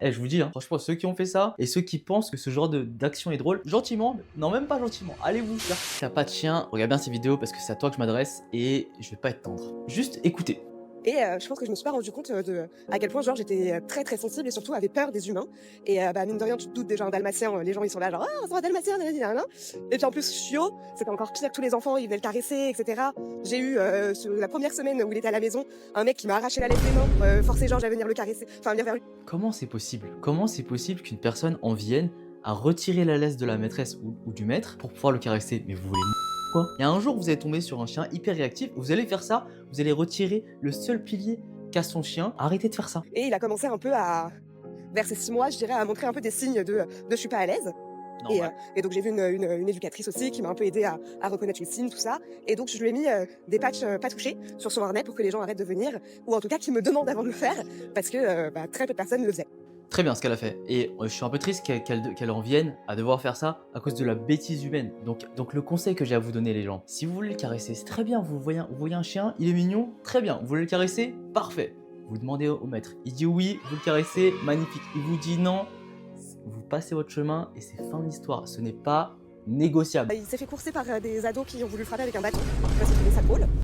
Eh, je vous dis, hein, franchement, ceux qui ont fait ça et ceux qui pensent que ce genre d'action est drôle, gentiment, non, même pas gentiment, allez vous faire. Si t'as pas de chien, regarde bien ces vidéos parce que c'est à toi que je m'adresse et je vais pas être tendre. Juste écoutez. Et je pense que je me suis pas rendu compte de à quel point genre j'étais très, très sensible et surtout avait peur des humains et bah, mine de rien, tu te doutes déjà un dalmatien, les gens ils sont là genre: «Ah, c'est un dalmatien, nanani nanana» et puis en plus chiot, c'était encore pire, tous les enfants ils venaient le caresser et cetera. J'ai eu, sur la première semaine où il était à la maison, un mec qui m'a arraché la laisse des mains pour, forcer Georges à venir le caresser, enfin venir vers lui. Comment c'est possible? Comment c'est possible qu'une personne en vienne à retirer la laisse de la maîtresse ou du maître pour pouvoir le caresser? Mais vous voulez quoi? Il y a un jour, vous allez tomber sur un chien hyper réactif, vous allez faire ça, vous allez retirer le seul pilier qu'a son chien. Arrêtez de faire ça. Et il a commencé un peu à vers ses 6 mois, je dirais, à montrer un peu des signes de «je suis pas à l'aise». Et, Normal. et donc j'ai vu une éducatrice aussi qui m'a un peu aidée à reconnaître les signes, tout ça. Et donc je lui ai mis des patchs pas touchés sur son harnais pour que les gens arrêtent de venir, ou en tout cas qu'ils me demandent avant de le faire, parce que bah, très peu de personnes le faisaient. Très bien ce qu'elle a fait. Et je suis un peu triste qu'elle en vienne à devoir faire ça à cause de la bêtise humaine. Donc le conseil que j'ai à vous donner les gens, si vous voulez le caresser, c'est très bien, vous voyez un chien, il est mignon, très bien. Vous voulez le caresser, parfait. Vous demandez au maître, il dit oui, vous le caressez, magnifique. Il vous dit non, vous passez votre chemin et c'est fin de l'histoire. Ce n'est pas négociable. Il s'est fait courser par des ados qui ont voulu le frapper avec un bâton, parce qu'ils trouvaient ça drôle.